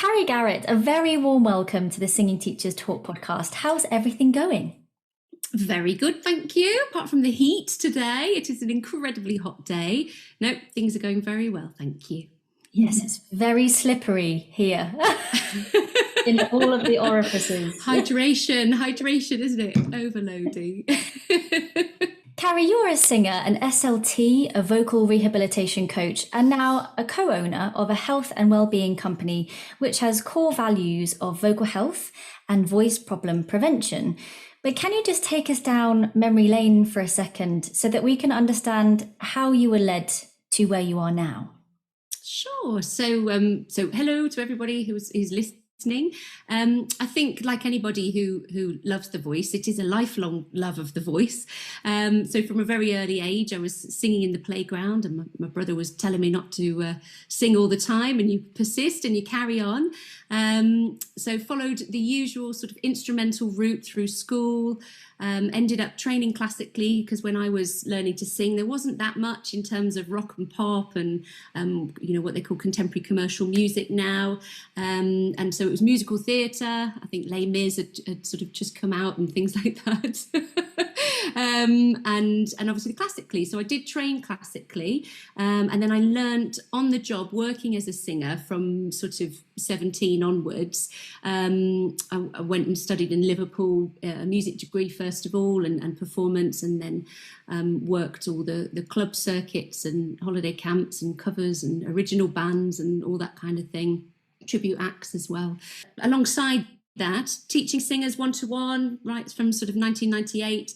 Carrie Garrett, a very warm welcome to the Singing Teachers Talk podcast. How's everything going? Very good, thank you. Apart from the heat today, it is an incredibly hot day. No, things are going very well, thank you. Yes, it's very slippery here in all of the orifices. Hydration, isn't it? Overloading. Carrie, you're a singer, an SLT, a vocal rehabilitation coach, and now a co-owner of a health and well-being company, which has core values of vocal health and voice problem prevention. But can you just take us down memory lane for a second so that we can understand how you were led to where you are now? Sure. So hello to everybody who's listening. I think, like anybody who loves the voice, it is a lifelong love of the voice. So from a very early age, I was singing in the playground, and my brother was telling me not to sing all the time, and you persist and you carry on. So followed the usual sort of instrumental route through school. Ended up training classically, because when I was learning to sing, there wasn't that much in terms of rock and pop and what they call contemporary commercial music now. And so it was musical theatre. I think Les Mis had sort of just come out and things like that. And obviously classically. So I did train classically, and then I learnt on the job working as a singer from sort of 17 onwards. I went and studied in Liverpool, a music degree first of all, and performance, and then worked all the club circuits and holiday camps and covers and original bands and all that kind of thing, tribute acts as well. Alongside that, teaching singers one-to-one right from sort of 1998,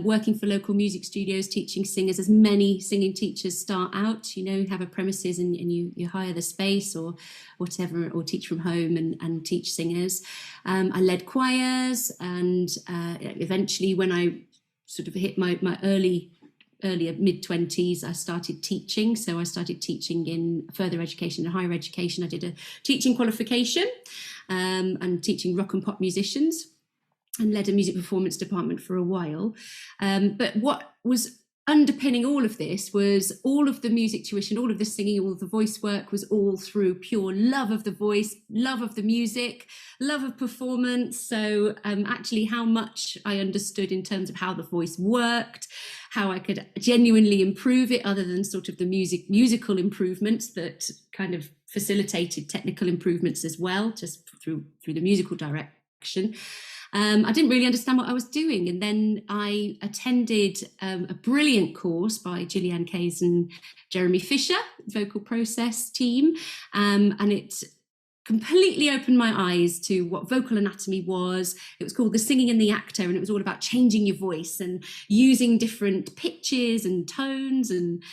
working for local music studios, teaching singers, as many singing teachers start out, you have a premises and you hire the space or whatever, or teach from home and teach singers. I led choirs, and eventually when I sort of hit my earlier mid-20s, I started teaching. So I started teaching in further education and higher education. I did a teaching qualification and teaching rock and pop musicians, and led a music performance department for a while. But what was underpinning all of this was all of the music tuition, all of the singing, all of the voice work was all through pure love of the voice, love of the music, love of performance. So actually how much I understood in terms of how the voice worked, how I could genuinely improve it, other than sort of the musical improvements that kind of facilitated technical improvements as well, just through the musical direction. I didn't really understand what I was doing. And then I attended a brilliant course by Gillian Kayes and Jeremy Fisher, vocal process team. And it completely opened my eyes to what vocal anatomy was. It was called The Singing and the Actor, and it was all about changing your voice and using different pitches and tones and,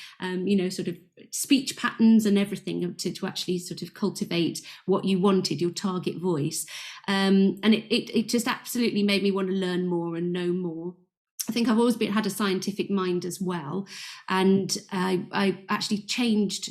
sort of speech patterns and everything to actually sort of cultivate what you wanted, your target voice. And it just absolutely made me want to learn more and know more. I think I've always had a scientific mind as well. And I actually changed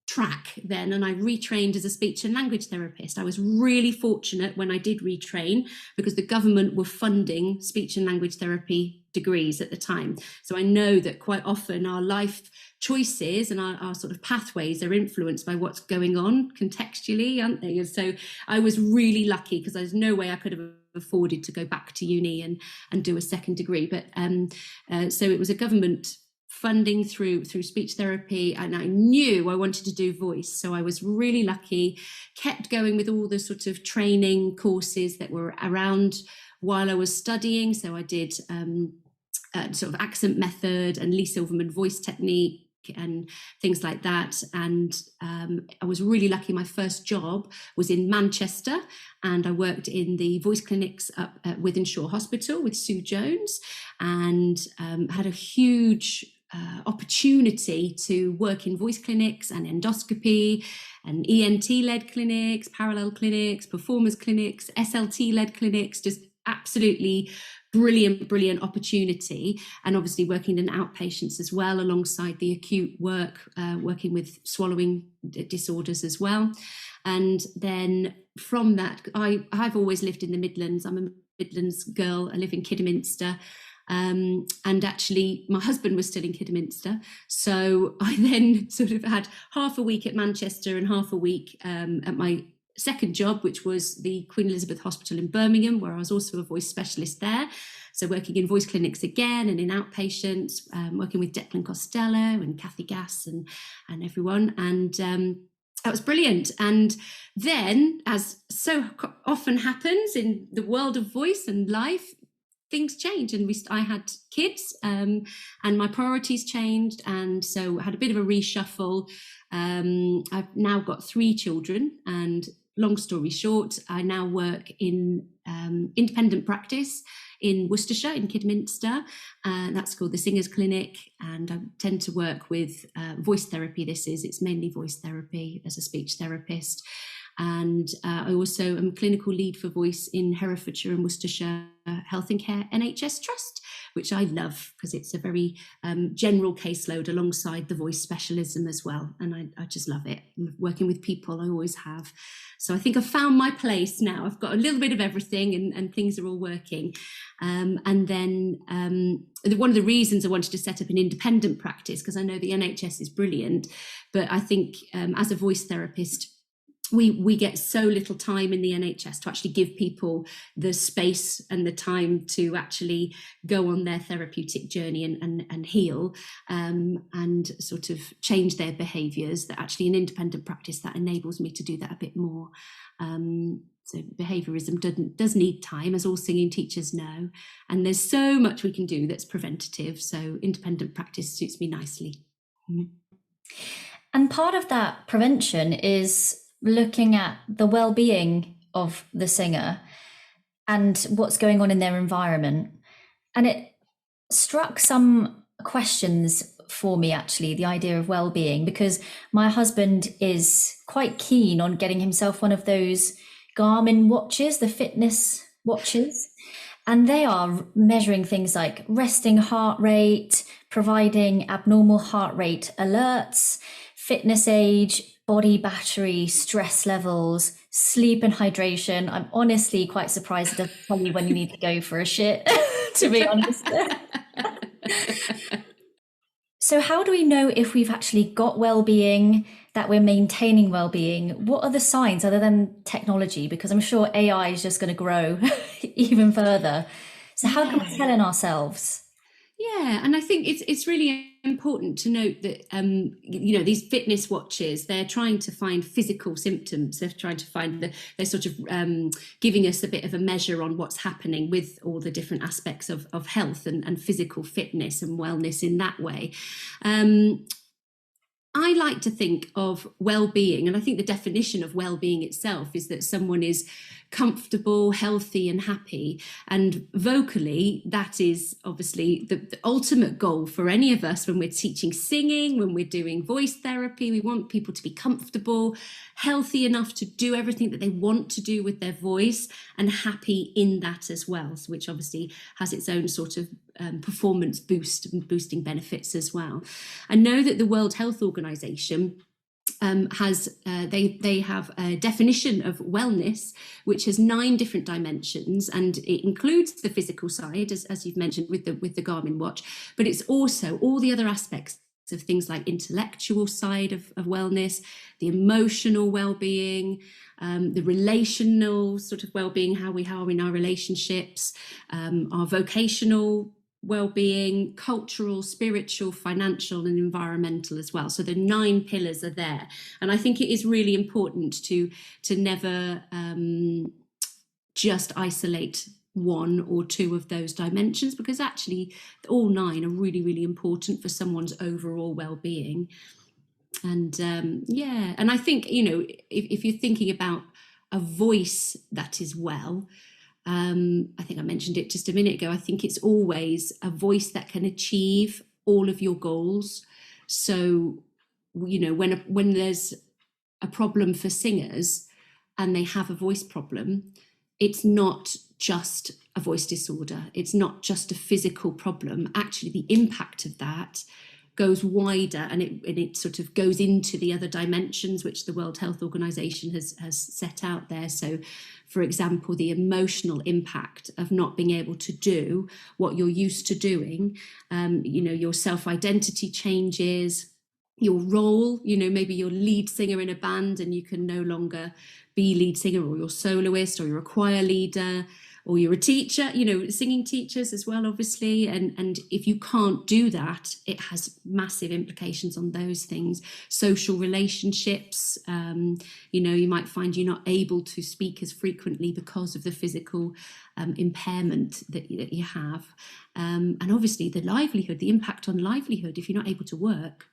track then, and I retrained as a speech and language therapist. I was really fortunate when I did retrain, because the government were funding speech and language therapy degrees at the time. So I know that quite often our life choices and our sort of pathways are influenced by what's going on contextually, aren't they? And so I was really lucky, because there's no way I could have afforded to go back to uni and do a second degree. But so it was a government funding through speech therapy, and I knew I wanted to do voice. So I was really lucky, kept going with all the sort of training courses that were around while I was studying. So I did sort of accent method and Lee Silverman voice technique and things like that. And I was really lucky. My first job was in Manchester, and I worked in the voice clinics up at Wythenshawe Hospital with Sue Jones, and had a huge opportunity to work in voice clinics and endoscopy and ENT-led clinics, parallel clinics, performers clinics, SLT-led clinics, just absolutely brilliant opportunity. And obviously working in outpatients as well, alongside the acute work, working with swallowing disorders as well. And then from that, I've always lived in the Midlands. I'm a Midlands girl. I live in Kidderminster. And actually my husband was still in Kidderminster, so I then sort of had half a week at Manchester and half a week at my second job, which was the Queen Elizabeth Hospital in Birmingham, where I was also a voice specialist there. So working in voice clinics again and in outpatients, working with Declan Costello and Kathy Gass and everyone. And that was brilliant. And then, as so often happens in the world of voice and life, things change, and I had kids, and my priorities changed, and so I had a bit of a reshuffle. I've now got 3 children, and long story short, I now work in independent practice in Worcestershire, in Kidderminster. That's called the Singers Clinic, and I tend to work with voice therapy. It's mainly voice therapy as a speech therapist. And I also am clinical lead for voice in Herefordshire and Worcestershire Health and Care NHS Trust, which I love because it's a very general caseload alongside the voice specialism as well. And I just love it. Working with people, I always have. So I think I've found my place now. I've got a little bit of everything, and things are all working. And then one of the reasons I wanted to set up an independent practice, because I know the NHS is brilliant, but I think as a voice therapist, we get so little time in the NHS to actually give people the space and the time to actually go on their therapeutic journey and heal, and sort of change their behaviours. That actually an independent practice that enables me to do that a bit more. So behaviourism does need time, as all singing teachers know, and there's so much we can do that's preventative. So independent practice suits me nicely. And part of that prevention is looking at the well-being of the singer and what's going on in their environment. And it struck some questions for me, actually, the idea of well-being, because my husband is quite keen on getting himself one of those Garmin watches, the fitness watches, and they are measuring things like resting heart rate, providing abnormal heart rate alerts, fitness age, body battery, stress levels, sleep and hydration. I'm honestly quite surprised to tell you when you need to go for a shit, to be honest. So how do we know if we've actually got well-being, that we're maintaining well-being? What are the signs other than technology? Because I'm sure AI is just going to grow even further. So how can we tell in ourselves? Yeah, and I think it's really important to note that these fitness watches, they're trying to find physical symptoms. They're trying to find they're sort of giving us a bit of a measure on what's happening with all the different aspects of health and physical fitness and wellness in that way. I like to think of well-being, and I think the definition of well-being itself is that someone is comfortable, healthy, and happy. And vocally, that is obviously the ultimate goal for any of us when we're teaching singing, when we're doing voice therapy. We want people to be comfortable, healthy enough to do everything that they want to do with their voice, and happy in that as well, which obviously has its own sort of performance boosting benefits as well. I know that the World Health Organization they have a definition of wellness which has 9 different dimensions, and it includes the physical side, as you've mentioned with the Garmin watch, but it's also all the other aspects of things like intellectual side of wellness, the emotional well-being, the relational sort of well-being, how we are in our relationships, our vocational well-being, cultural, spiritual, financial, and environmental as well. So the 9 pillars are there, and I think it is really important to never just isolate 1 or 2 of those dimensions, because actually all 9 are really, really important for someone's overall well-being. And and I think, if you're thinking about a voice that is well, I think I mentioned it just a minute ago, I think it's always a voice that can achieve all of your goals. So, when there's a problem for singers and they have a voice problem, it's not just a voice disorder. It's not just a physical problem. Actually, the impact of that goes wider, and it sort of goes into the other dimensions which the World Health Organization has set out there. So, for example, the emotional impact of not being able to do what you're used to doing, your self-identity changes, your role, maybe you're lead singer in a band and you can no longer be lead singer, or you're soloist, or you're a choir leader, or you're a teacher, singing teachers as well, obviously. And if you can't do that, it has massive implications on those things. Social relationships, you might find you're not able to speak as frequently because of the physical impairment that you have. And obviously the livelihood, the impact on livelihood, if you're not able to work,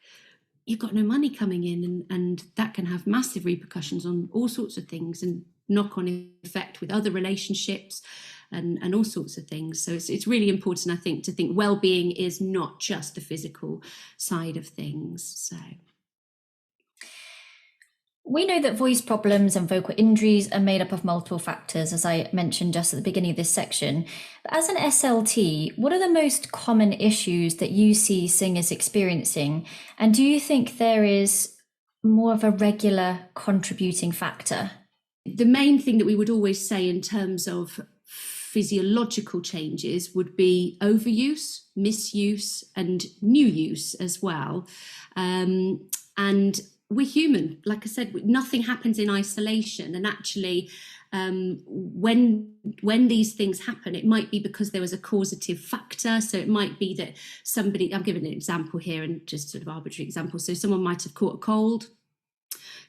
you've got no money coming in, and that can have massive repercussions on all sorts of things, and knock-on effect with other relationships and all sorts of things. So it's really important, I think, to think well-being is not just the physical side of things. So we know that voice problems and vocal injuries are made up of multiple factors, as I mentioned just at the beginning of this section. But as an SLT, what are the most common issues that you see singers experiencing? And do you think there is more of a regular contributing factor? The main thing that we would always say in terms of physiological changes would be overuse, misuse, and new use as well. And we're human. Like I said, nothing happens in isolation. And actually, when these things happen, it might be because there was a causative factor. So it might be that somebody, I'm giving an example here, and just sort of arbitrary example. So someone might have caught a cold.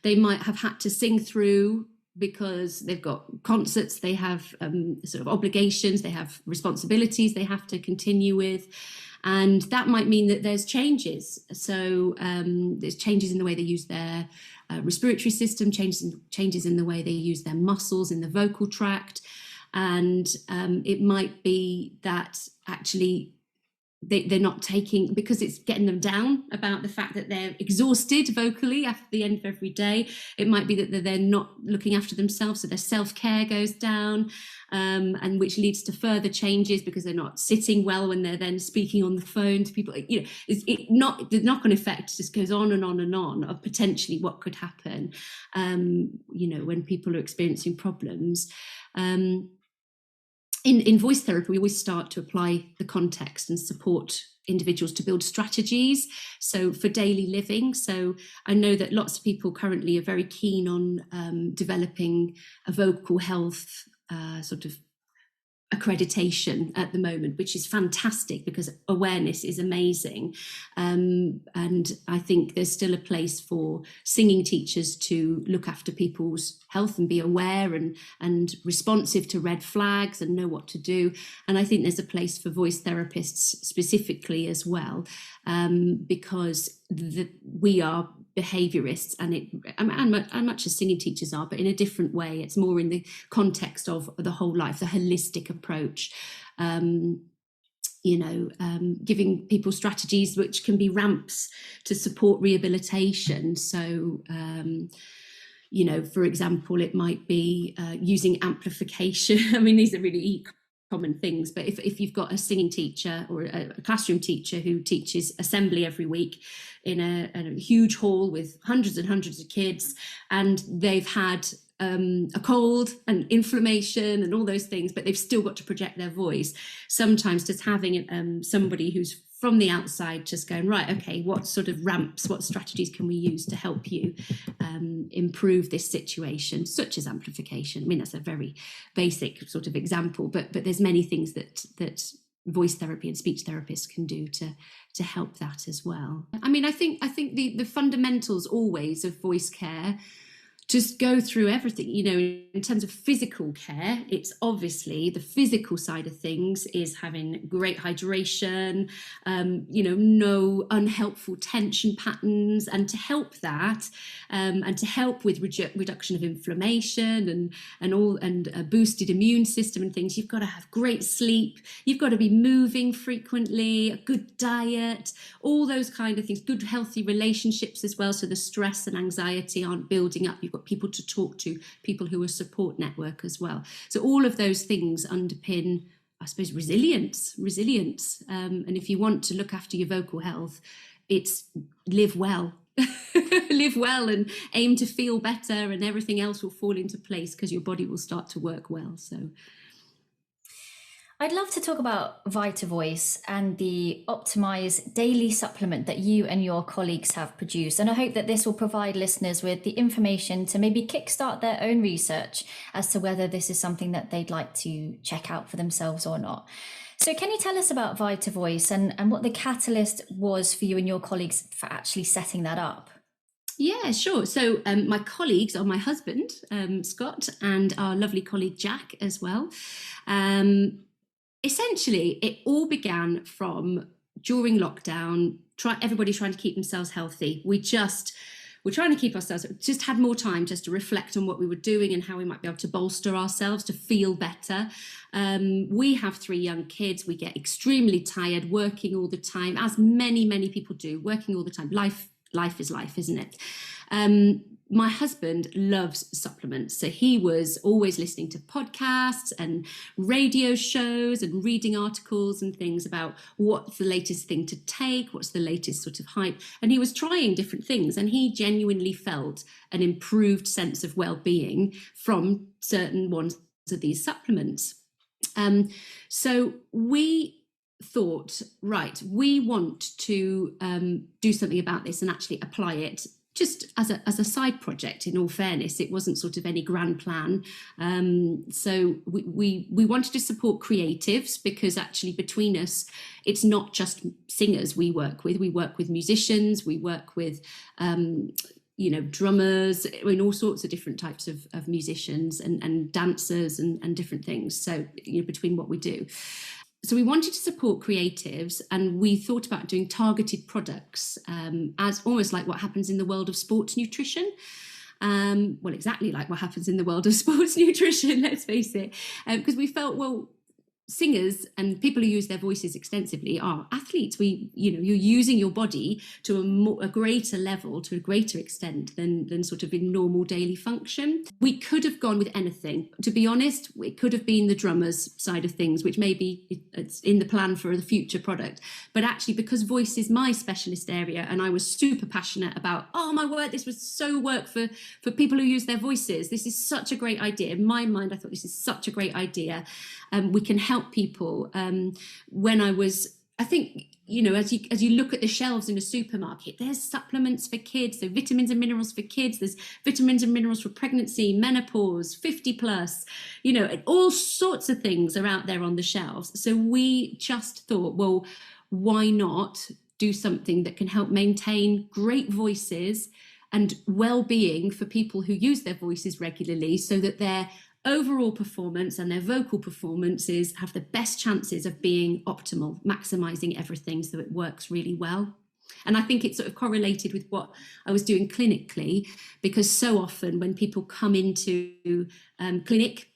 They might have had to sing through because they've got concerts, they have sort of obligations, they have responsibilities they have to continue with. And that might mean that there's changes. So there's changes in the way they use their respiratory system, changes in the way they use their muscles in the vocal tract. And it might be that actually they're not taking, because it's getting them down about the fact that they're exhausted vocally after the end of every day. It might be that they're not looking after themselves, so their self-care goes down, and which leads to further changes because they're not sitting well when they're then speaking on the phone to people. The knock-on effect just goes on and on and on of potentially what could happen, when people are experiencing problems. In voice therapy, we always start to apply the context and support individuals to build strategies. So for daily living. So I know that lots of people currently are very keen on developing a vocal health sort of accreditation at the moment, which is fantastic because awareness is amazing. And I think there's still a place for singing teachers to look after people's health and be aware and responsive to red flags and know what to do. And I think there's a place for voice therapists specifically as well, because we are behaviorists, and much as singing teachers are, but in a different way. It's more in the context of the whole life, the holistic approach, giving people strategies which can be ramps to support rehabilitation. So for example, it might be using amplification. I mean, these are really common things, but if you've got a singing teacher or a classroom teacher who teaches assembly every week in a huge hall with hundreds and hundreds of kids, and they've had a cold and inflammation and all those things, but they've still got to project their voice. Sometimes just having somebody who's from the outside just going, right, okay, what sort of ramps, what strategies can we use to help you improve this situation, such as amplification. I mean, that's a very basic sort of example, but there's many things that voice therapy and speech therapists can do to help that as well. I mean, I think the fundamentals always of voice care just go through everything. In terms of physical care, it's obviously the physical side of things is having great hydration, no unhelpful tension patterns, and to help that, and to help with reduction of inflammation and a boosted immune system and things, you've got to have great sleep, you've got to be moving frequently, a good diet, all those kind of things, good healthy relationships as well, so the stress and anxiety aren't building up. You've got people to talk to, people who are support network as well. So all of those things underpin, I suppose, resilience. And if you want to look after your vocal health, it's live well. Live well and aim to feel better, and everything else will fall into place because your body will start to work well. So I'd love to talk about VitaVoice and the Optimise daily supplement that you and your colleagues have produced. And I hope that this will provide listeners with the information to maybe kickstart their own research as to whether this is something that they'd like to check out for themselves or not. So can you tell us about VitaVoice and what the catalyst was for you and your colleagues for actually setting that up? Yeah, sure. So my colleagues are my husband, Scott, and our lovely colleague, Jack, as well. Essentially, it all began from during lockdown, everybody trying to keep themselves healthy. We're trying to keep ourselves, just had more time just to reflect on what we were doing and how we might be able to bolster ourselves to feel better. We have 3 young kids. We get extremely tired, working all the time, as many people do, working all the time. Life is life, isn't it? My husband loves supplements. So he was always listening to podcasts and radio shows and reading articles and things about what's the latest thing to take, what's the latest sort of hype. And he was trying different things, and he genuinely felt an improved sense of well-being from certain ones of these supplements. So we thought, right, we want to do something about this and actually apply it just as a side project. In all fairness, it wasn't sort of any grand plan. So we wanted to support creatives, because actually between us, it's not just singers we work with. We work with musicians, we work with drummers, all sorts of different types of musicians and dancers and different things. So between what we do. So we wanted to support creatives, and we thought about doing targeted products as almost like what happens in the world of sports nutrition. Well, exactly like what happens in the world of sports nutrition, let's face it, because we felt, well, singers and people who use their voices extensively are athletes. You're using your body to a greater level, to a greater extent than sort of in normal daily function. We could have gone with anything. To be honest, it could have been the drummers side of things, which maybe it's in the plan for the future product. But actually, because voice is my specialist area, and I was super passionate about, oh my word, this was so work for people who use their voices. This is such a great idea. In my mind, I thought this is such a great idea. We can help people. I think, as you look at the shelves in a supermarket, there's supplements for kids, so vitamins and minerals for kids, there's vitamins and minerals for pregnancy, menopause, 50 plus, all sorts of things are out there on the shelves. So we just thought, well, why not do something that can help maintain great voices and well-being for people who use their voices regularly, so that their overall performance and their vocal performances have the best chances of being optimal, maximizing everything so it works really well. And I think it's sort of correlated with what I was doing clinically, because so often when people come into clinic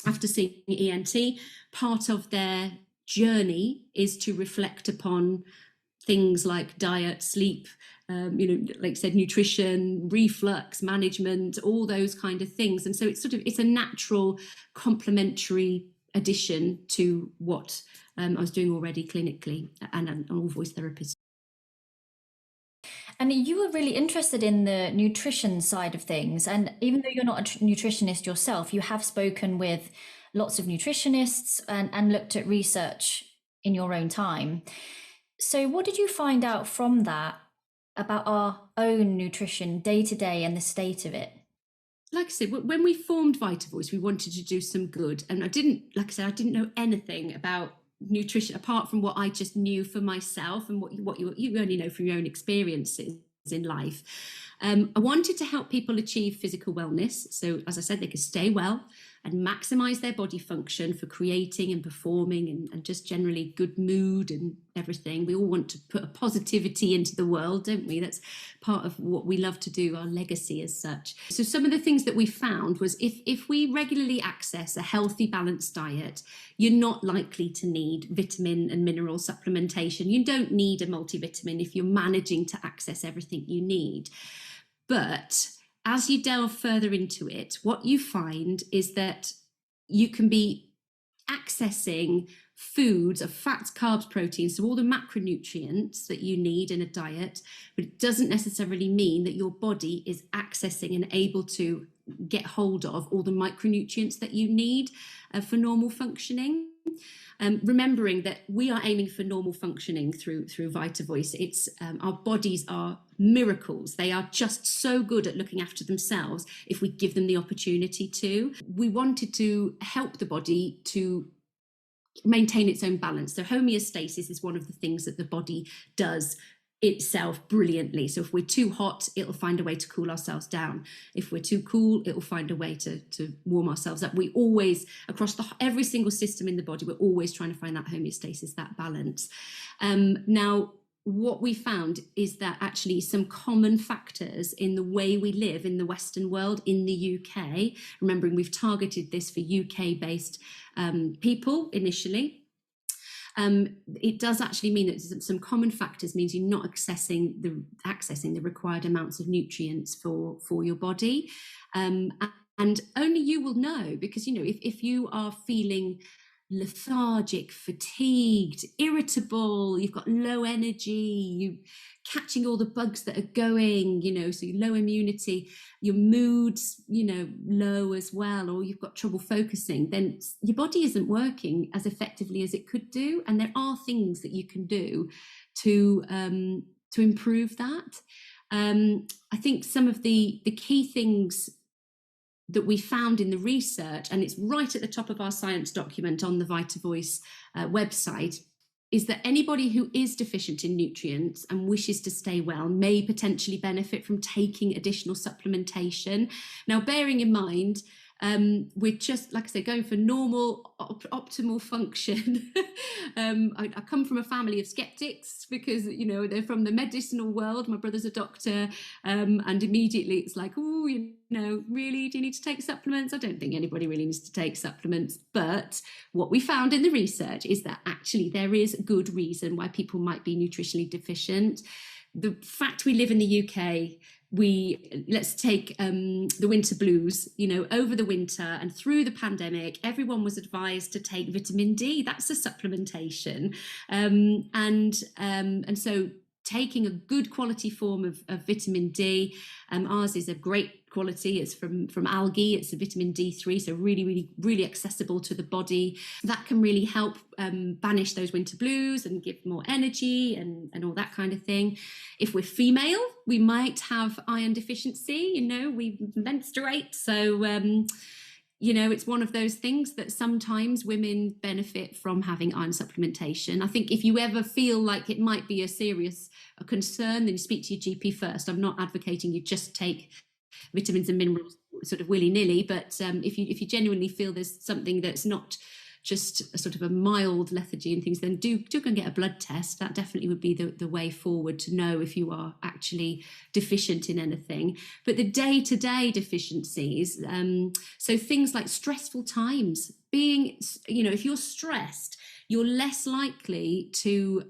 after seeing ENT, part of their journey is to reflect upon things like diet, sleep, like I said, nutrition, reflux management, all those kind of things. And so it's a natural complementary addition to what I was doing already clinically and all voice therapists. And you were really interested in the nutrition side of things. And even though you're not a nutritionist yourself, you have spoken with lots of nutritionists and looked at research in your own time. So what did you find out from that about our own nutrition day to day and the state of it? Like I said, when we formed VitaVoice, we wanted to do some good. And I didn't know anything about nutrition apart from what I just knew for myself and what you only know from your own experiences in life. I wanted to help people achieve physical wellness. So as I said, they could stay well and maximize their body function for creating and performing and just generally good mood and everything. We all want to put a positivity into the world, don't we? That's part of what we love to do, our legacy as such. So some of the things that we found was if we regularly access a healthy, balanced diet, you're not likely to need vitamin and mineral supplementation. You don't need a multivitamin if you're managing to access everything you need. But as you delve further into it, what you find is that you can be accessing foods of fats, carbs, proteins, so all the macronutrients that you need in a diet, but it doesn't necessarily mean that your body is accessing and able to get hold of all the micronutrients that you need for normal functioning. remembering that we are aiming for normal functioning through VitaVoice. It's our bodies are miracles. They are just so good at looking after themselves if we give them the opportunity to. We wanted to help the body to maintain its own balance. So homeostasis is one of the things that the body does itself brilliantly. So if we're too hot, it'll find a way to cool ourselves down. If we're too cool, it'll find a way to warm ourselves up. We always, across every single system in the body, we're always trying to find that homeostasis, that balance. Now, what we found is that actually some common factors in the way we live in the Western world, in the UK, remembering we've targeted this for UK-based people initially, it does actually mean that some common factors means you're not accessing the required amounts of nutrients for your body. And only you will know, because, you know, if you are feeling lethargic, fatigued, irritable, you've got low energy, you catching all the bugs that are going, you know, so low immunity, your mood's, you know, low as well, or you've got trouble focusing, then your body isn't working as effectively as it could do. And there are things that you can do to improve that. I think some of the key things that we found in the research, and it's right at the top of our science document on the VitaVoice website, is that anybody who is deficient in nutrients and wishes to stay well may potentially benefit from taking additional supplementation. Now, bearing in mind, we're just, like I say, going for normal, optimal function. I come from a family of skeptics because, you know, they're from the medicinal world. My brother's a doctor, and immediately it's like, oh, you know, really, do you need to take supplements? I don't think anybody really needs to take supplements. But what we found in the research is that actually there is good reason why people might be nutritionally deficient. The fact we live in the UK, let's take the winter blues, you know, over the winter and through the pandemic, everyone was advised to take vitamin D. That's a supplementation. And so taking a good quality form of vitamin D, ours is a great quality. It's from algae. It's a vitamin D3, so really, really, really accessible to the body. That can really help banish those winter blues and give more energy and all that kind of thing. If we're female, we might have iron deficiency. You know, we menstruate, so you know, it's one of those things that sometimes women benefit from having iron supplementation. I think if you ever feel like it might be a concern, then you speak to your GP first. I'm not advocating you just take vitamins and minerals sort of willy-nilly, but if you genuinely feel there's something that's not just a sort of a mild lethargy and things, then do go and get a blood test. That definitely would be the way forward to know if you are actually deficient in anything. But the day-to-day deficiencies, so things like stressful times, being, you know, if you're stressed, you're less likely to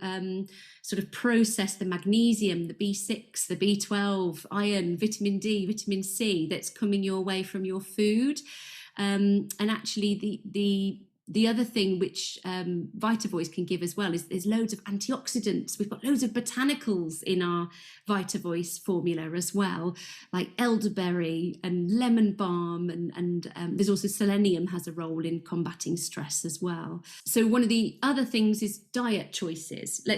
sort of process the magnesium, the B6, the B12, iron, vitamin D, vitamin C that's coming your way from your food. And actually the other thing which VitaVoice can give as well is there's loads of antioxidants. We've got loads of botanicals in our VitaVoice formula as well, like elderberry and lemon balm, and there's also selenium has a role in combating stress as well. So one of the other things is diet choices.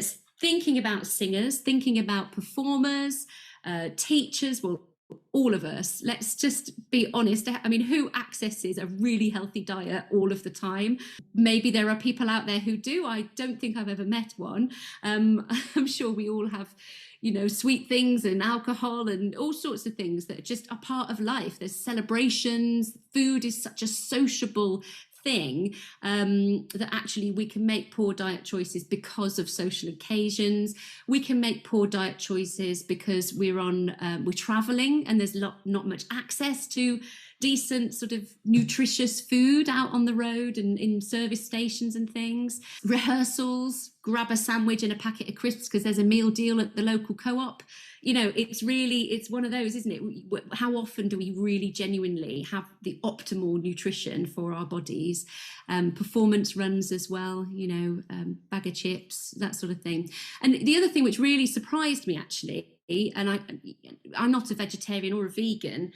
Thinking about singers, thinking about performers, teachers, well, all of us, let's just be honest. I mean, who accesses a really healthy diet all of the time? Maybe there are people out there who do. I don't think I've ever met one. I'm sure we all have, you know, sweet things and alcohol and all sorts of things that just are part of life. There's celebrations. Food is such a sociable thing that actually we can make poor diet choices because of social occasions. We can make poor diet choices because we're traveling and there's not much access to decent sort of nutritious food out on the road and in service stations and things. Rehearsals, grab a sandwich and a packet of crisps because there's a meal deal at the local co-op. You know, it's one of those, isn't it? How often do we really genuinely have the optimal nutrition for our bodies? Performance runs as well, you know, bag of chips, that sort of thing. And the other thing which really surprised me actually, and I'm not a vegetarian or a vegan,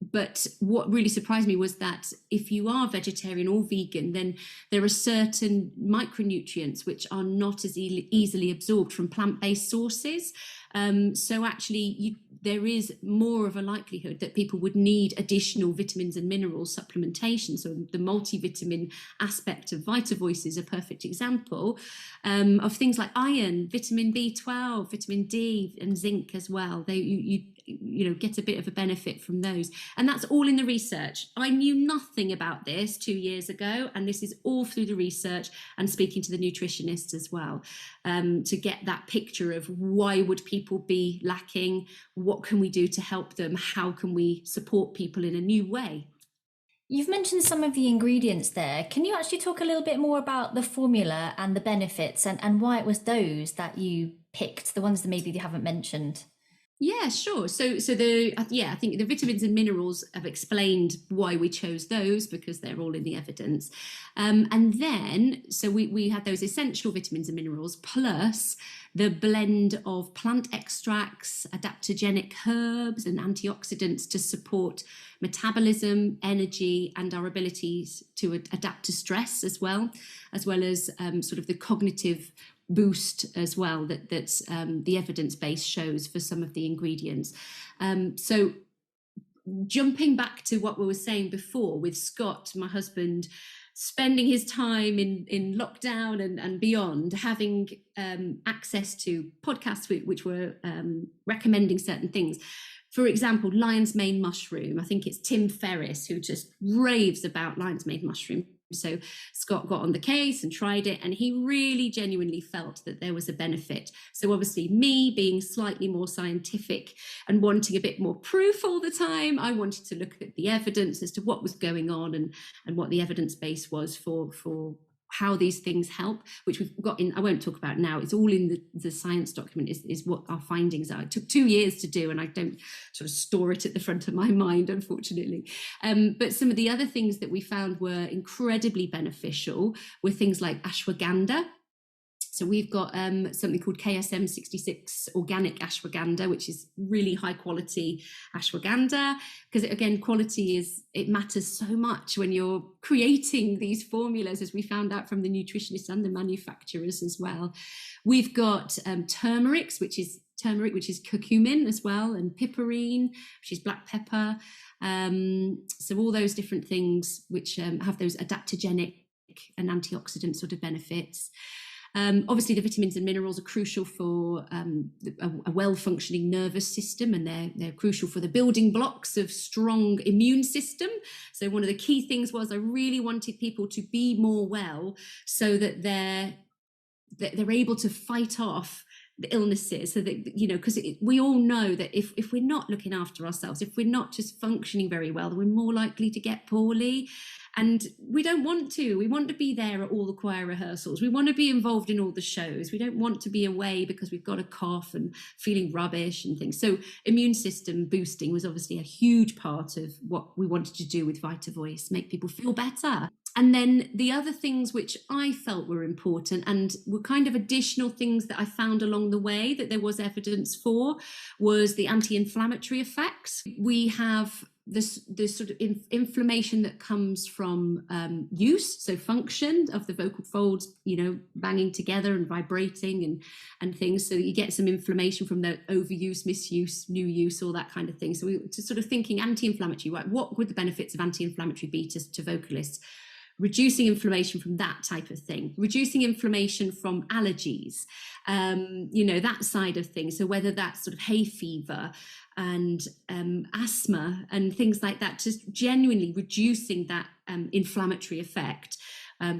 But what really surprised me was that if you are vegetarian or vegan, then there are certain micronutrients which are not as easily absorbed from plant-based sources. So actually, there is more of a likelihood that people would need additional vitamins and minerals supplementation. So the multivitamin aspect of VitaVoice is a perfect example of things like iron, vitamin B12, vitamin D, and zinc as well. You know, get a bit of a benefit from those. And that's all in the research. I knew nothing about this 2 years ago, and this is all through the research and speaking to the nutritionists as well, to get that picture of why would people be lacking, what can we do to help them, how can we support people in a new way. You've mentioned some of the ingredients there. Can you actually talk a little bit more about the formula and the benefits and why it was those that you picked, the ones that maybe you haven't mentioned? Yeah, sure. So I think the vitamins and minerals have explained why we chose those, because they're all in the evidence. And then, so we had those essential vitamins and minerals, plus the blend of plant extracts, adaptogenic herbs, and antioxidants to support metabolism, energy, and our abilities to adapt to stress as well as sort of the cognitive boost as well that the evidence base shows for some of the ingredients. So jumping back to what we were saying before with Scott, my husband, spending his time in lockdown and beyond, having access to podcasts which were recommending certain things. For example, lion's mane mushroom. I think it's Tim Ferriss who just raves about lion's mane mushroom. So Scott got on the case and tried it, and he really genuinely felt that there was a benefit. So obviously, me being slightly more scientific and wanting a bit more proof all the time, I wanted to look at the evidence as to what was going on and what the evidence base was for how these things help, which we've got in, I won't talk about now. It's all in the science document is what our findings are. It took 2 years to do, and I don't sort of store it at the front of my mind, unfortunately. But some of the other things that we found were incredibly beneficial were things like ashwagandha. So we've got something called KSM 66 organic ashwagandha, which is really high quality ashwagandha, because again, quality it matters so much when you're creating these formulas, as we found out from the nutritionists and the manufacturers as well. We've got turmeric, which is curcumin as well, and piperine, which is black pepper. So all those different things which have those adaptogenic and antioxidant sort of benefits. Obviously, the vitamins and minerals are crucial for a well-functioning nervous system, and they're crucial for the building blocks of strong immune system. So one of the key things was I really wanted people to be more well, so that they're able to fight off the illnesses, so that, you know, because we all know that if we're not looking after ourselves, if we're not just functioning very well, then we're more likely to get poorly. And we don't want to. We want to be there at all the choir rehearsals. We want to be involved in all the shows. We don't want to be away because we've got a cough and feeling rubbish and things. So immune system boosting was obviously a huge part of what we wanted to do with VitaVoice, make people feel better. And then the other things which I felt were important and were kind of additional things that I found along the way that there was evidence for was the anti-inflammatory effects. We have this sort of inflammation that comes from use, so function of the vocal folds, you know, banging together and vibrating and things. So you get some inflammation from the overuse, misuse, new use, all that kind of thing. So we were just sort of thinking anti-inflammatory, right? What would the benefits of anti-inflammatory be to vocalists? Reducing inflammation from that type of thing, reducing inflammation from allergies, you know, that side of things. So whether that's sort of hay fever and asthma and things like that, just genuinely reducing that inflammatory effect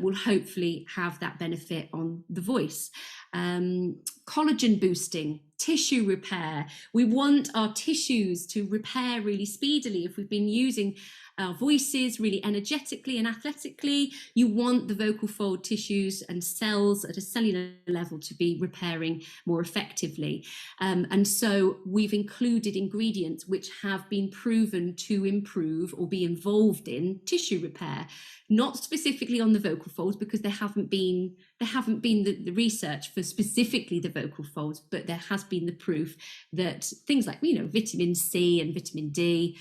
will hopefully have that benefit on the voice. Collagen boosting, tissue repair. We want our tissues to repair really speedily. If we've been using our voices really energetically and athletically, you want the vocal fold tissues and cells at a cellular level to be repairing more effectively. And so we've included ingredients which have been proven to improve or be involved in tissue repair, not specifically on the vocal folds, because there haven't been the research for specifically the vocal folds, but there has been the proof that things like, you know, vitamin C and vitamin D,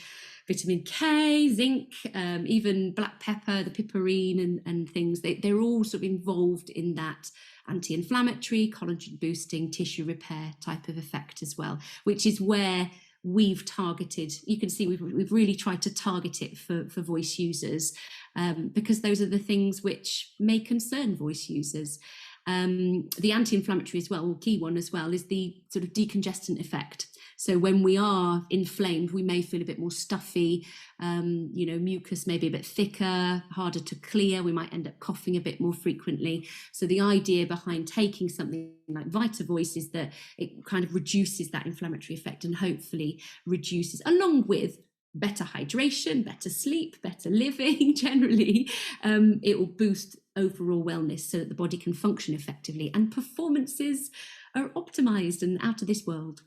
vitamin K, zinc, even black pepper, the piperine and things. They're all sort of involved in that anti-inflammatory, collagen boosting, tissue repair type of effect as well, which is where we've targeted. You can see we've really tried to target it for voice users, because those are the things which may concern voice users. The anti-inflammatory as well, or key one as well, is the sort of decongestant effect. So when we are inflamed, we may feel a bit more stuffy, mucus may be a bit thicker, harder to clear. We might end up coughing a bit more frequently. So the idea behind taking something like VitaVoice is that it kind of reduces that inflammatory effect and hopefully reduces, along with better hydration, better sleep, better living generally. It will boost overall wellness so that the body can function effectively and performances are optimized and out of this world.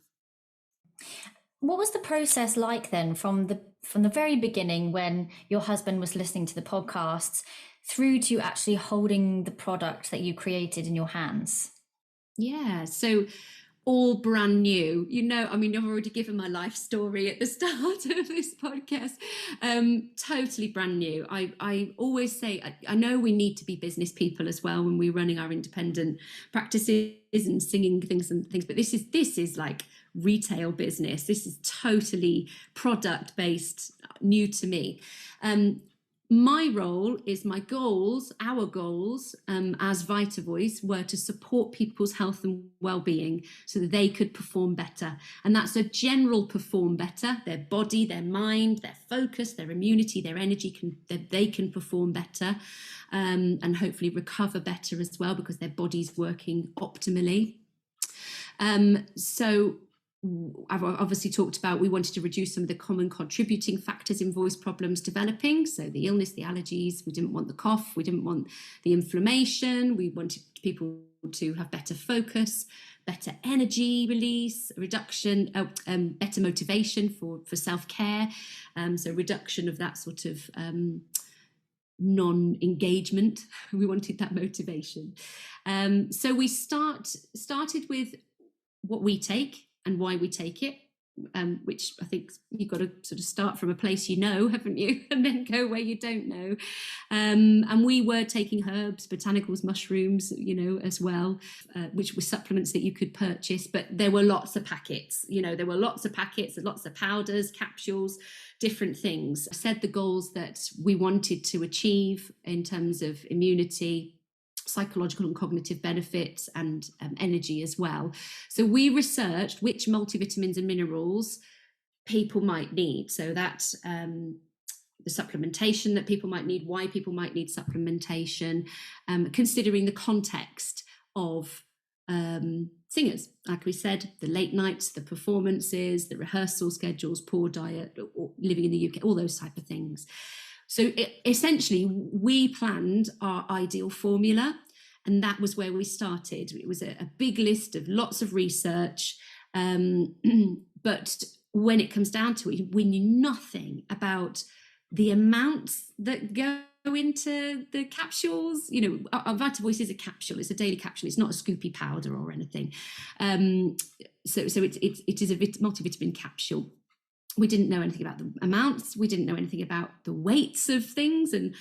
What was the process like then from the very beginning when your husband was listening to the podcasts through to actually holding the product that you created in your hands? Yeah, so all brand new. I've already given my life story at the start of this podcast. Totally brand new. I always say, I know we need to be business people as well when we're running our independent practices and singing things, but this is like retail business. This is totally product based, new to me. My role is our goals as VitaVoice were to support people's health and well-being so that they could perform better. And that's a general perform better, their body, their mind, their focus, their immunity, their energy, that they can perform better, and hopefully recover better as well because their body's working optimally. So I've obviously talked about we wanted to reduce some of the common contributing factors in voice problems developing. So the illness, the allergies, we didn't want the cough, we didn't want the inflammation, we wanted people to have better focus, better energy release, reduction, better motivation for self-care. So reduction of that sort of non-engagement. We wanted that motivation. So we started with what we take and why we take it, which I think you've got to sort of start from a place haven't you, and then go where you don't know. And we were taking herbs, botanicals, mushrooms, as well, which were supplements that you could purchase, but there were lots of packets, there were lots of packets and lots of powders, capsules, different things. I said the goals that we wanted to achieve in terms of immunity, psychological and cognitive benefits, and energy as well. So we researched which multivitamins and minerals people might need. So that's the supplementation that people might need, why people might need supplementation, considering the context of singers. Like we said, the late nights, the performances, the rehearsal schedules, poor diet, or living in the UK, all those type of things. So essentially, we planned our ideal formula, and that was where we started. It was a big list of lots of research, but when it comes down to it, we knew nothing about the amounts that go into the capsules. Our VitaVoice is a capsule. It's a daily capsule. It's not a scoopy powder or anything. So it is a multivitamin capsule. We didn't know anything about the amounts. We didn't know anything about the weights of things and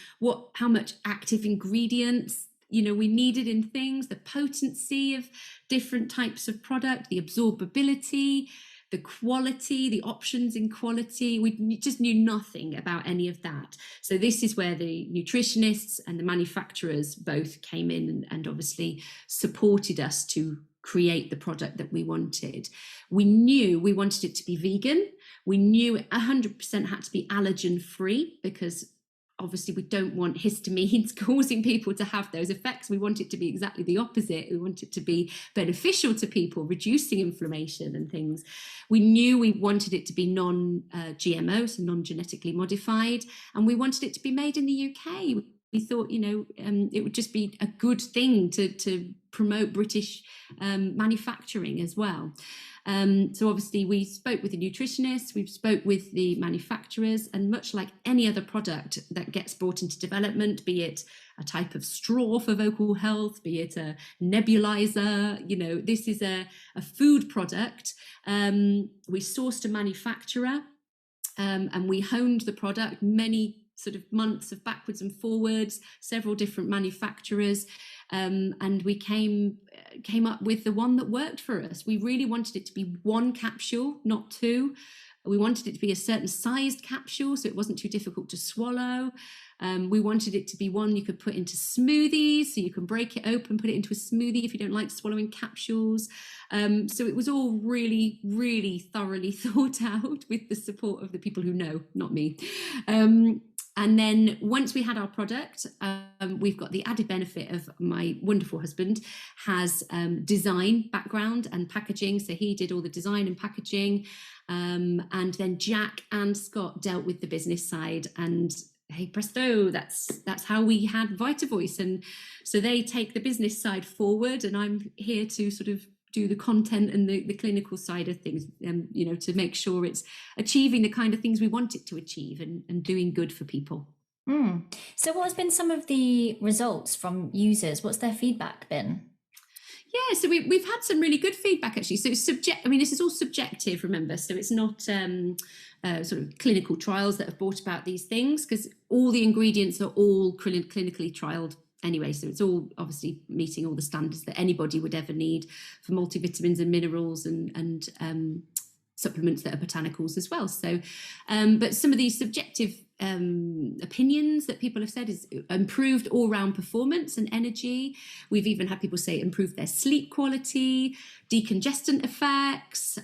how much active ingredients, we needed in things, the potency of different types of product, the absorbability, the quality, the options in quality. We just knew nothing about any of that. So this is where the nutritionists and the manufacturers both came in and obviously supported us to create the product that we wanted. We knew we wanted it to be vegan. We knew it 100% had to be allergen free, because obviously we don't want histamines causing people to have those effects. We want it to be exactly the opposite. We want it to be beneficial to people, reducing inflammation and things. We knew we wanted it to be non-GMO, so non-genetically modified, and we wanted it to be made in the UK. We thought, it would just be a good thing to promote British manufacturing as well. So obviously we spoke with the nutritionists, we spoke with the manufacturers, and much like any other product that gets brought into development, be it a type of straw for vocal health, be it a nebulizer, this is a food product. We sourced a manufacturer and we honed the product, many sort of months of backwards and forwards, several different manufacturers, and we came up with the one that worked for us. We really wanted it to be one capsule, not two. We wanted it to be a certain sized capsule, so it wasn't too difficult to swallow. We wanted it to be one you could put into smoothies, so you can break it open, put it into a smoothie if you don't like swallowing capsules. So it was all really, really thoroughly thought out with the support of the people who know, not me. And then once we had our product, we've got the added benefit of my wonderful husband has design background and packaging. So he did all the design and packaging. And then Jack and Scott dealt with the business side, and hey presto, that's how we had VitaVoice. And so they take the business side forward, and I'm here to sort of do the content and the clinical side of things, you know, to make sure it's achieving the kind of things we want it to achieve and doing good for people. So what has been some of the results from users? What's their feedback been? Yeah, so we've had some really good feedback, actually. So it's this is all subjective, remember, so it's not sort of clinical trials that have brought about these things, because all the ingredients are all clinically trialed anyway, so it's all obviously meeting all the standards that anybody would ever need for multivitamins and minerals and supplements that are botanicals as well. So, but some of these subjective opinions that people have said is improved all-round performance and energy. We've even had people say improved their sleep quality, decongestant effects,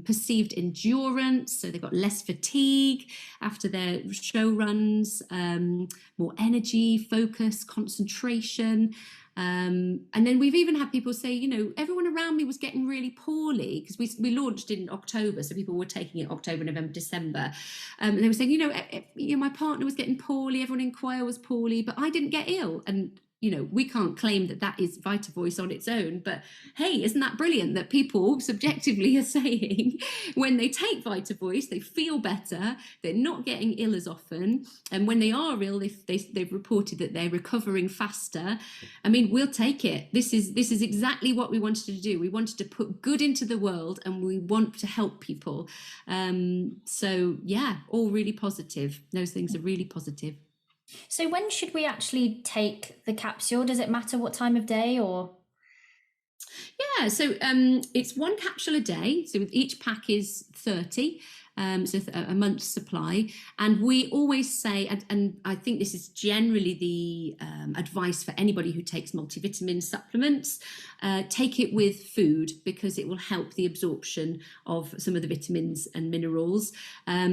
perceived endurance, so they've got less fatigue after their show runs, more energy, focus, concentration. And then we've even had people say, you know, everyone around me was getting really poorly, because we launched in October, so people were taking it October, November, December, and they were saying, you know, my partner was getting poorly, everyone in choir was poorly, but I didn't get ill. And you know, we can't claim that that is VitaVoice on its own, but hey, isn't that brilliant that people subjectively are saying when they take VitaVoice, they feel better, they're not getting ill as often, and when they are ill, they've reported that they're recovering faster. I mean, we'll take it. This is exactly what we wanted to do. We wanted to put good into the world, and we want to help people. So yeah, all really positive. Those things are really positive. So when should we actually take the capsule? Does it matter what time of day or? Yeah, so it's one capsule a day. So each pack is 30. So a month's supply. And we always say, and I think this is generally the advice for anybody who takes multivitamin supplements, take it with food, because it will help the absorption of some of the vitamins and minerals.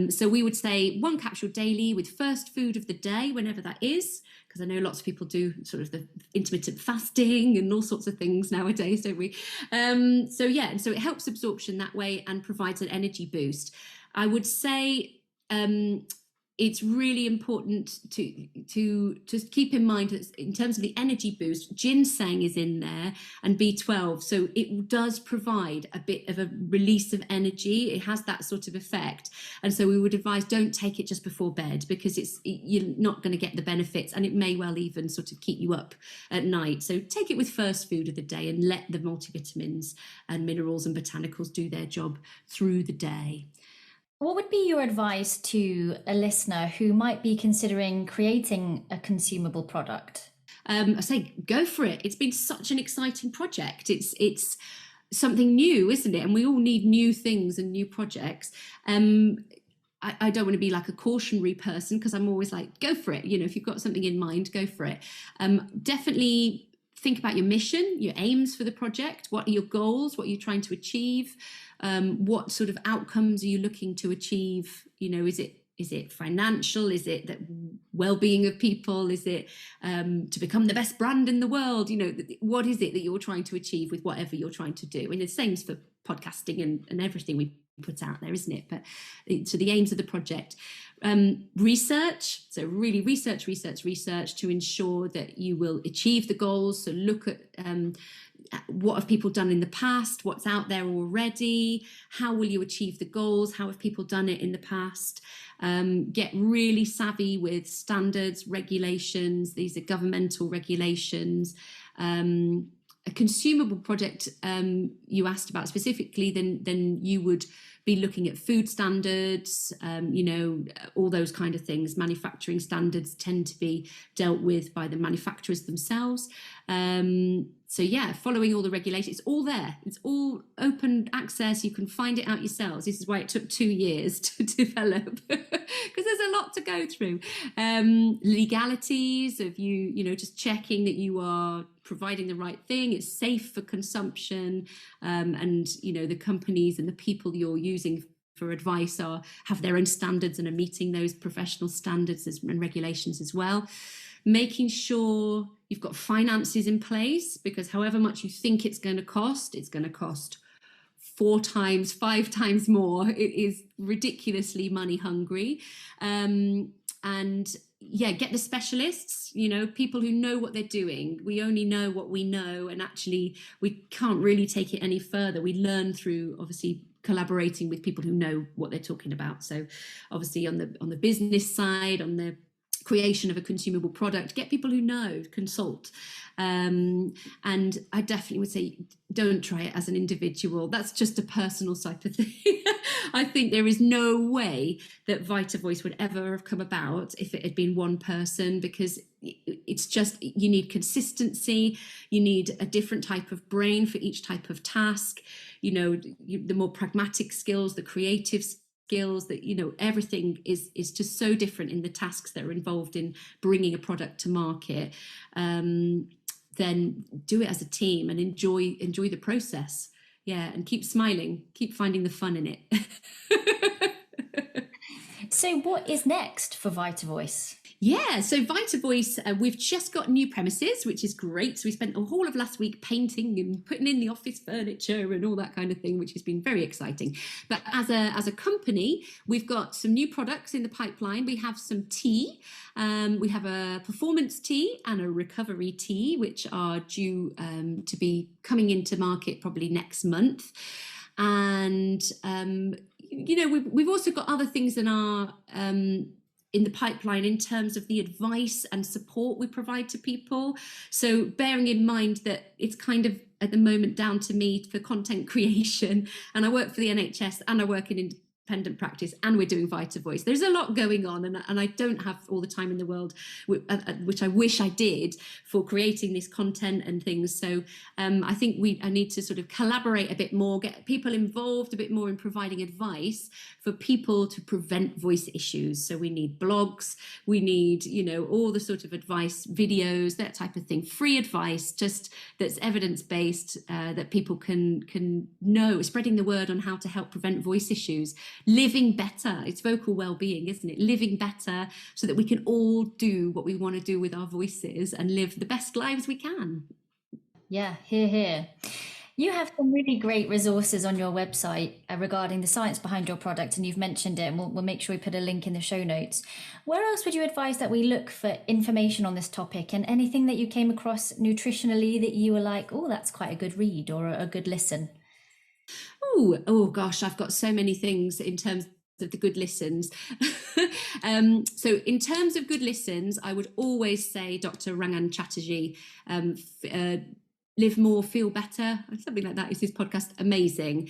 So we would say one capsule daily with first food of the day, whenever that is, because I know lots of people do sort of the intermittent fasting and all sorts of things nowadays, don't we? So yeah, and so it helps absorption that way and provides an energy boost. I would say it's really important to just keep in mind that in terms of the energy boost, ginseng is in there and B12, so it does provide a bit of a release of energy. It has that sort of effect, and so we would advise don't take it just before bed, because you're not going to get the benefits, and it may well even sort of keep you up at night. So take it with first food of the day and let the multivitamins and minerals and botanicals do their job through the day. What would be your advice to a listener who might be considering creating a consumable product? I say go for it. It's been such an exciting project. It's something new, isn't it? And we all need new things and new projects. I don't want to be like a cautionary person, because I'm always like, go for it. You know, if you've got something in mind, go for it. Definitely think about your mission, your aims for the project. What are your goals? What are you trying to achieve? What sort of outcomes are you looking to achieve? You know, is it financial? Is it that well-being of people? Is it to become the best brand in the world? You know, what is it that you're trying to achieve with whatever you're trying to do? And the same for podcasting and everything we put out there, isn't it? But so the aims of the project, research, so really research to ensure that you will achieve the goals. So look at what have people done in the past, what's out there already, how will you achieve the goals, how have people done it in the past. Get really savvy with standards, regulations. These are governmental regulations. a consumable product you asked about specifically, then you would be looking at food standards, all those kind of things. Manufacturing standards tend to be dealt with by the manufacturers themselves. So yeah, following all the regulations, it's all there. It's all open access. You can find it out yourselves. This is why it took 2 years to develop, because there's a lot to go through. Legalities of just checking that you are providing the right thing. It's safe for consumption, and the companies and the people you're using for advice have their own standards and are meeting those professional standards and regulations as well. Making sure you've got finances in place, because however much you think it's going to cost 4 times, 5 times more. It is ridiculously money hungry. And yeah, get the specialists, people who know what they're doing. We only know what we know, and actually we can't really take it any further. We learn through, obviously, collaborating with people who know what they're talking about. So obviously on the business side, on the creation of a consumable product, get people who know, consult. And I definitely would say, don't try it as an individual. That's just a personal type of thing. I think there is no way that VitaVoice would ever have come about if it had been one person, because it's just, you need consistency. You need a different type of brain for each type of task. The more pragmatic skills, the creative skills, that everything is just so different in the tasks that are involved in bringing a product to market. Then do it as a team and enjoy the process. Yeah, and keep smiling, keep finding the fun in it. So what is next for VitaVoice? Yeah, so VitaVoice, we've just got new premises, which is great. So we spent the whole of last week painting and putting in the office furniture and all that kind of thing, which has been very exciting. But as a company, we've got some new products in the pipeline. We have some tea. We have a performance tea and a recovery tea, which are due to be coming into market probably next month. And we've also got other things in our in the pipeline in terms of the advice and support we provide to people. So bearing in mind that it's kind of at the moment down to me for content creation, and I work for the NHS and I work in independent practice, and we're doing VitaVoice. There's a lot going on, and I don't have all the time in the world, which I wish I did, for creating this content and things. So I think I need to sort of collaborate a bit more, get people involved a bit more in providing advice for people to prevent voice issues. So we need blogs, we need, all the sort of advice videos, that type of thing, free advice, just that's evidence-based, that people can know, spreading the word on how to help prevent voice issues. Living better, it's vocal well-being, isn't it? Living better so that we can all do what we want to do with our voices and live the best lives we can. Yeah, hear, hear. You have some really great resources on your website regarding the science behind your product, and you've mentioned it, and we'll make sure we put a link in the show notes. Where else would you advise that we look for information on this topic, and anything that you came across nutritionally that you were like, oh, that's quite a good read or a good listen? Oh gosh, I've got so many things in terms of the good listens. So in terms of good listens, I would always say Dr. Rangan Chatterjee, Live More, Feel Better, something like that is his podcast. Amazing.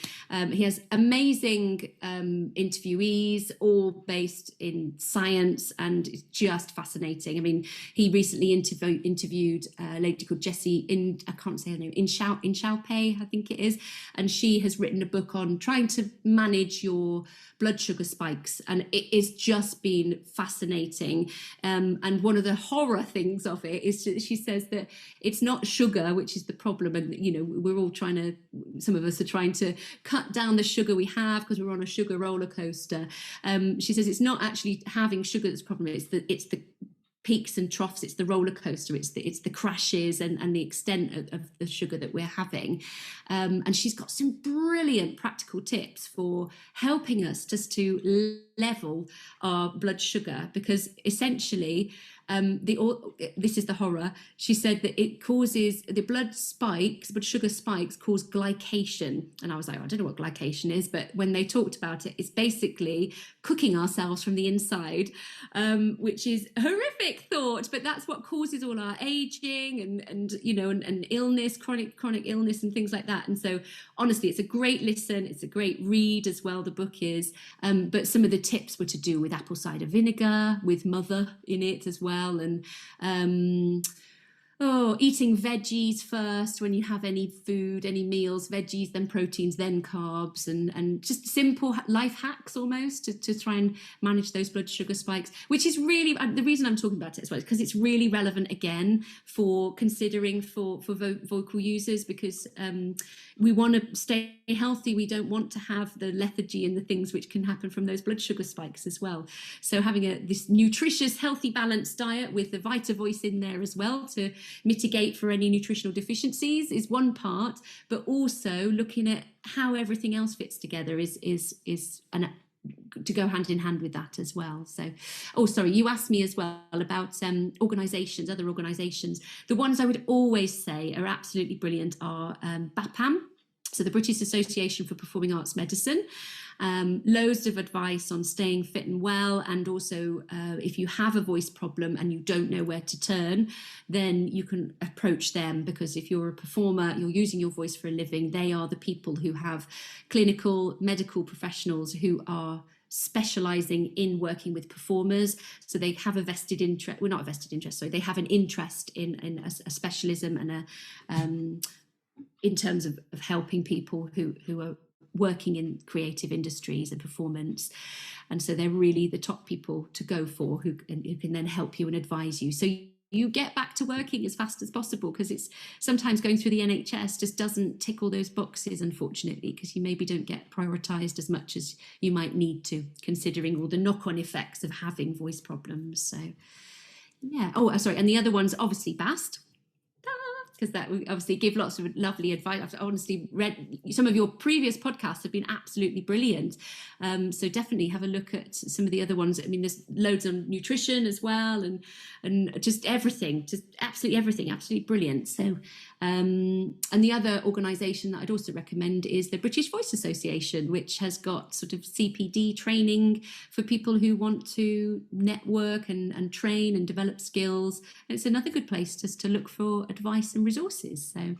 He has amazing interviewees, all based in science, and it's just fascinating. I mean, he recently interviewed a lady called Jessie I can't say her name, Inchauspé, I think it is, and she has written a book on trying to manage your blood sugar spikes, and it has just been fascinating. And one of the horror things of it is she says that it's not sugar which is the problem, and we're all some of us are trying to cut down the sugar we have because we're on a sugar roller coaster. She says it's not actually having sugar that's the problem, it's the peaks and troughs, it's the roller coaster, it's the crashes and the extent of the sugar that we're having. And she's got some brilliant practical tips for helping us just to level our blood sugar, because essentially this is the horror. She said that it causes the blood sugar spikes cause glycation. And I was like, I don't know what glycation is, but when they talked about it, it's basically cooking ourselves from the inside, which is a horrific thought, but that's what causes all our aging and illness, chronic illness and things like that. And so honestly, it's a great listen. It's a great read as well. The book is, but some of the tips were to do with apple cider vinegar with mother in it as well. And eating veggies first when you have any food, any meals, veggies, then proteins, then carbs, and just simple life hacks almost to try and manage those blood sugar spikes, which is really the reason I'm talking about it as well, is because it's really relevant again for considering for vocal users, because we want to stay healthy. We don't want to have the lethargy and the things which can happen from those blood sugar spikes as well. So having this nutritious, healthy, balanced diet with the VitaVoice in there as well to mitigate for any nutritional deficiencies is one part, but also looking at how everything else fits together is to go hand in hand with that as well. So, you asked me as well about organisations, other organisations. The ones I would always say are absolutely brilliant are BAPAM, so the British Association for Performing Arts Medicine. Loads of advice on staying fit and well, and also if you have a voice problem and you don't know where to turn, then you can approach them, because if you're a performer, you're using your voice for a living, they are the people who have clinical medical professionals who are specializing in working with performers, so they have a vested interest, well, not a vested interest, sorry, they have an interest in a specialism and in terms of helping people who are working in creative industries and performance. And so they're really the top people to go for, who can then help you and advise you, so you get back to working as fast as possible, because it's sometimes going through the NHS just doesn't tick all those boxes, unfortunately, because you maybe don't get prioritised as much as you might need to, considering all the knock-on effects of having voice problems. So yeah. And the other one's obviously BAST, because that we obviously give lots of lovely advice. I've honestly read some of your previous podcasts, have been absolutely brilliant. So definitely have a look at some of the other ones. I mean, there's loads on nutrition as well, and just everything, just absolutely everything, absolutely brilliant. So, and the other organisation that I'd also recommend is the British Voice Association, which has got sort of CPD training for people who want to network and train and develop skills. And it's another good place just to look for advice and resources. So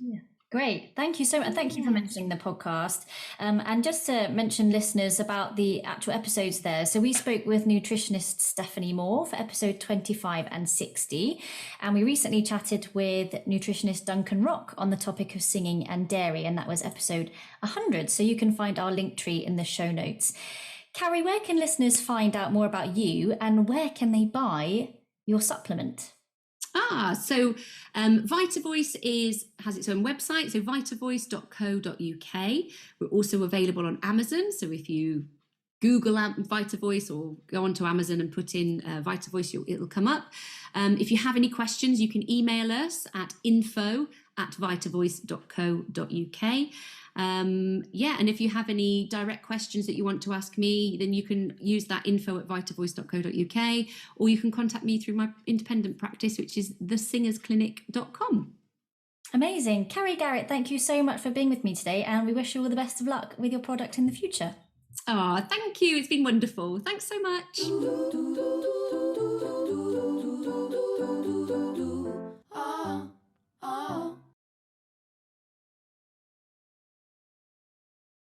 yeah, great, thank you so much. Thank you for mentioning the podcast, and just to mention listeners about the actual episodes there. So we spoke with nutritionist Stephanie Moore for episode 25 and 60, and we recently chatted with nutritionist Duncan Rock on the topic of singing and dairy, and that was episode 100. So you can find our link tree in the show notes. Carrie, where can listeners find out more about you, and where can they buy your supplement? So VitaVoice has its own website, so vitavoice.co.uk. We're also available on Amazon, so if you Google VitaVoice or go onto Amazon and put in VitaVoice, it'll come up. If you have any questions, you can email us at info@vitavoice.co.uk. And if you have any direct questions that you want to ask me, then you can use that info@vitavoice.co.uk, or you can contact me through my independent practice, which is thesingersclinic.com. Amazing. Carrie Garrett, thank you so much for being with me today, and we wish you all the best of luck with your product in the future. Thank you. It's been wonderful. Thanks so much.